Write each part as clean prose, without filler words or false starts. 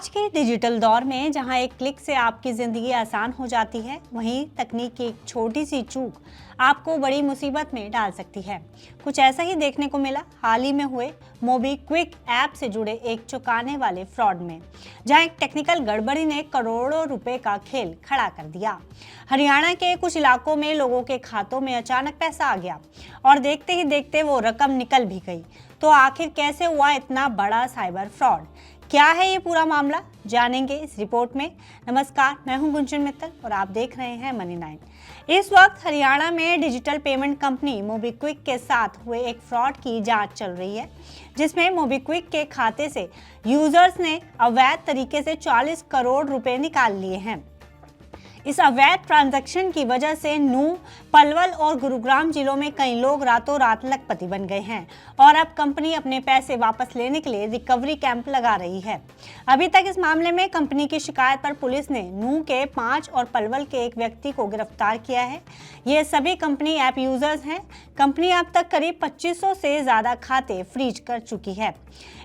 आज के डिजिटल दौर में जहां एक क्लिक से आपकी ज़िंदगी आसान हो जाती है, वहीं तकनीक की एक छोटी सी चूक आपको बड़ी मुसीबत में डाल सकती है। कुछ ऐसा ही देखने को मिला हाल ही में हुए मोबीक्विक ऐप से जुड़े एक चौंकाने वाले फ्रॉड में, जहां एक टेक्निकल गड़बड़ी ने करोड़ों रुपए का खेल खड़ा कर दिया। हरियाणा के कुछ इलाकों में लोगों के खातों में अचानक पैसा आ गया और देखते ही देखते वो रकम निकल भी गई। तो आखिर कैसे हुआ इतना बड़ा साइबर फ्रॉड? क्या है ये पूरा मामला, जानेंगे इस रिपोर्ट में। नमस्कार, मैं हूं गुंजन मित्तल और आप देख रहे हैं मनी 9। इस वक्त हरियाणा में डिजिटल पेमेंट कंपनी मोबीक्विक के साथ हुए एक फ्रॉड की जांच चल रही है, जिसमें मोबीक्विक के खाते से यूजर्स ने अवैध तरीके से 40 करोड़ रुपए निकाल लिए हैं। इस अवैध ट्रांजैक्शन की वजह से नूंह, पलवल और गुरुग्राम जिलों में कई लोग रातों रात लखपति बन गए हैं और अब कंपनी अपने पैसे वापस लेने के लिए रिकवरी कैंप लगा रही है। अभी तक इस मामले में कंपनी की शिकायत पर पुलिस ने नूंह के 5 और पलवल के एक व्यक्ति को गिरफ्तार किया है। ये सभी कंपनी ऐप यूजर्स हैं। कंपनी अब तक करीब 2500 से ज्यादा खाते फ्रीज कर चुकी है।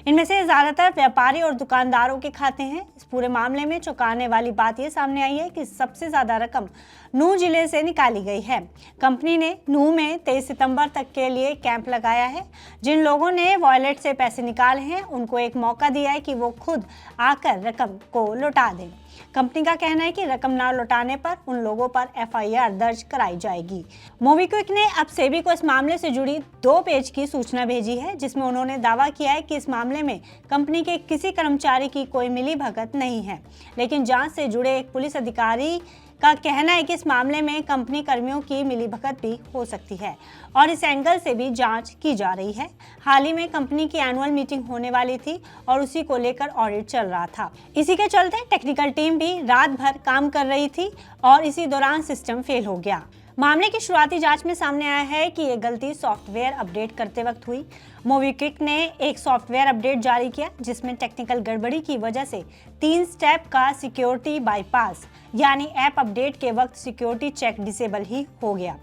इनमें से ज्यादातर व्यापारी और दुकानदारों के खाते हैं। इस पूरे मामले में चौंकाने वाली बात ये सामने आई है कि सबसे ज्यादा रकम नूंह जिले से निकाली गई है। कंपनी ने नूंह में 23 सितंबर तक के लिए कैंप लगाया है। जिन लोगों ने वॉलेट से पैसे निकाले हैं, उनको एक मौका दिया है कि वो खुद आकर रकम को लौटा दें। कंपनी का कहना है कि रकम ना लौटाने पर उन लोगों पर एफआईआर दर्ज कराई जाएगी। मोबीक्विक ने अब सेबी को इस मामले से जुड़ी 2 पेज की सूचना भेजी है, जिसमें उन्होंने दावा किया है कि इस मामले में कंपनी के किसी कर्मचारी की कोई मिलीभगत नहीं है, लेकिन जांच से जुड़े एक पुलिस अधिकारी का कहना है कि इस मामले में कंपनी कर्मियों की मिलीभगत भी हो सकती है और इस एंगल से भी जांच की जा रही है। हाल ही में कंपनी की एनुअल मीटिंग होने वाली थी और उसी को लेकर ऑडिट चल रहा था। इसी के चलते टेक्निकल टीम भी रात भर काम कर रही थी और इसी दौरान सिस्टम फेल हो गया। मामले की शुरुआती जांच में सामने आया है कि ये गलती सॉफ्टवेयर अपडेट करते वक्त हुई। मोबीक्विक ने एक सॉफ्टवेयर अपडेट जारी किया, जिसमें टेक्निकल गड़बड़ी की वजह से 3 स्टेप का सिक्योरिटी बाईपास, यानी ऐप अपडेट के वक्त सिक्योरिटी चेक डिसेबल ही हो गया,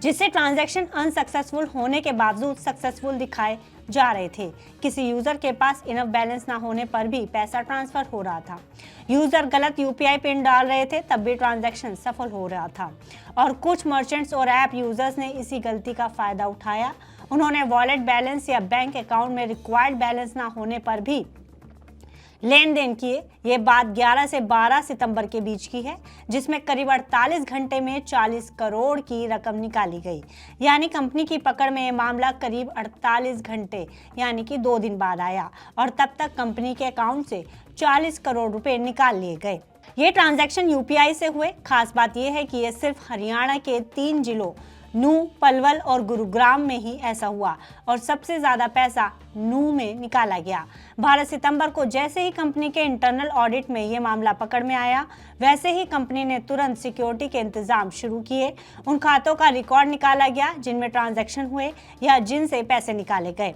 जिससे ट्रांजैक्शन अनसक्सेसफुल होने के बावजूद सक्सेसफुल दिखाए जा रहे थे। किसी यूजर के पास इनफ बैलेंस ना होने पर भी पैसा ट्रांसफर हो रहा था। यूजर गलत यूपीआई पिन डाल रहे थे, तब भी ट्रांजैक्शन सफल हो रहा था और कुछ मर्चेंट्स और ऐप यूजर्स ने इसी गलती का फायदा उठाया। उन्होंने वॉलेट बैलेंस या बैंक अकाउंट में रिक्वायर्ड बैलेंस ना होने पर भी लेन देन किए। ये बात 11 से 12 सितंबर के बीच की है, जिसमें करीब 48 घंटे में 40 करोड़ की रकम निकाली गई। यानी कंपनी की पकड़ में ये मामला करीब 48 घंटे यानी कि 2 दिन बाद आया और तब तक कंपनी के अकाउंट से 40 करोड़ रुपए निकाल लिए गए। ये ट्रांजैक्शन यूपीआई से हुए। खास बात यह है कि ये सिर्फ हरियाणा के 3 जिलों नूंह, पलवल और गुरुग्राम में ही ऐसा हुआ और सबसे ज्यादा पैसा नूंह में निकाला गया। 12 सितंबर को जैसे ही कंपनी के इंटरनल ऑडिट में ये मामला पकड़ में आया, वैसे ही कंपनी ने तुरंत सिक्योरिटी के इंतजाम शुरू किए। उन खातों का रिकॉर्ड निकाला गया जिनमें ट्रांजैक्शन हुए या जिनसे पैसे निकाले गए।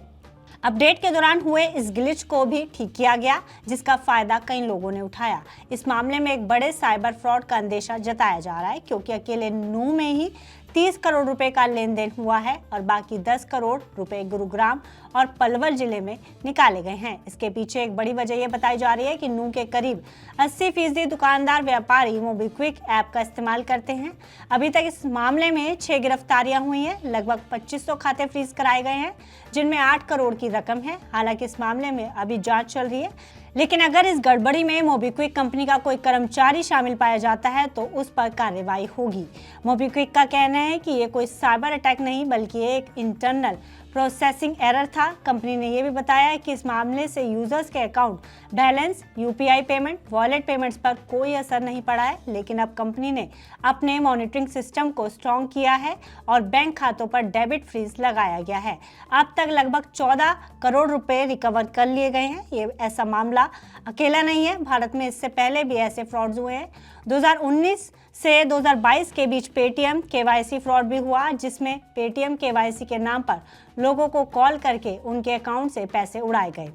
अपडेट के दौरान हुए इस ग्लिच को भी ठीक किया गया, जिसका फायदा कई लोगों ने उठाया। इस मामले में एक बड़े साइबर फ्रॉड का अंदेशा जताया जा रहा है, क्योंकि अकेले नूंह में ही 30 करोड़ रुपए का लेन देन हुआ है और बाकी 10 करोड़ रुपए गुरुग्राम और पलवल जिले में निकाले गए हैं। इसके पीछे एक बड़ी वजह यह बताई जा रही है कि नूंह के करीब 80% दुकानदार व्यापारी मोबीक्विक ऐप का इस्तेमाल करते हैं। अभी तक इस मामले में 6 गिरफ्तारियां हुई हैं। लगभग 2500 खाते फ्रीज कराए गए हैं, जिनमें 8 करोड़ की रकम है। हालांकि इस मामले में अभी जांच चल रही है, लेकिन अगर इस गड़बड़ी में मोबीक्विक कंपनी का कोई कर्मचारी शामिल पाया जाता है तो उस पर कार्रवाई होगी। मोबीक्विक का कहना है कि ये कोई साइबर अटैक नहीं, बल्कि एक इंटरनल प्रोसेसिंग एरर था। कंपनी ने यह भी बताया है कि इस मामले से यूजर्स के account balance, UPI payment, wallet payments पर कोई असर नहीं पड़ा है, लेकिन अब कंपनी ने अपने मॉनिटरिंग सिस्टम को स्ट्रॉन्ग किया है और बैंक खातों पर डेबिट फ्रीज लगाया गया है। अब तक लगभग 14 करोड़ रुपए रिकवर कर लिए गए हैं। ये ऐसा मामला अकेला नहीं है, भारत में इससे पहले भी ऐसे फ्रॉड्स हुए हैं। 2019 से 2022 के बीच पेटीएम केवाईसी फ्रॉड भी हुआ, जिसमें पेटीएम केवाईसी के नाम पर लोगों को कॉल करके उनके अकाउंट से पैसे उड़ाए गए।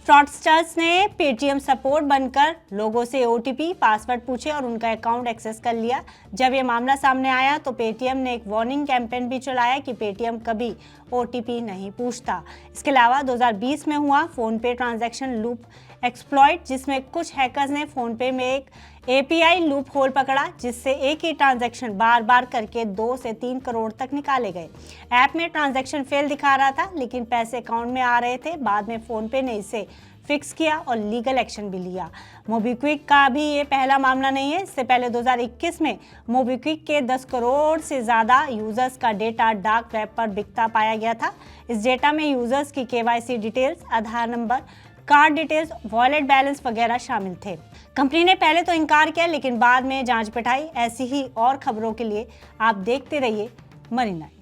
फ्रॉडस्टर्स ने पेटीएम सपोर्ट बनकर लोगों से ओटीपी पासवर्ड पूछे और उनका अकाउंट एक्सेस कर लिया। जब ये मामला सामने आया तो पेटीएम ने एक वार्निंग कैंपेन भी चलाया कि पेटीएम कभी ओटीपी नहीं पूछता। इसके अलावा 2020 में हुआ फोन पे ट्रांजैक्शन लूप एक्सप्लॉइट, जिसमें कुछ हैकर्स ने फोन पे में एक एपीआई लूप होल पकड़ा, जिससे एक ही ट्रांजैक्शन बार बार करके 2 से 3 करोड़ तक निकाले गए। ऐप में ट्रांजैक्शन फेल दिखा रहा था, लेकिन पैसे अकाउंट में आ रहे थे। बाद में फोन पे ने इसे फिक्स किया और लीगल एक्शन भी लिया। मोबीक्विक का भी ये पहला मामला नहीं है। इससे पहले 2021 में मोबीक्विक के 10 करोड़ से ज़्यादा यूजर्स का डेटा डार्क वेब पर बिकता पाया गया था। इस डेटा में यूजर्स की KYC details, Aadhaar number, card details, wallet balance वगैरह शामिल थे। कंपनी ने पहले तो इनकार किया, लेकिन बाद में जांच बिठाई। ऐसी ही और खबरों के लिए आप देखते रहिए मनी9।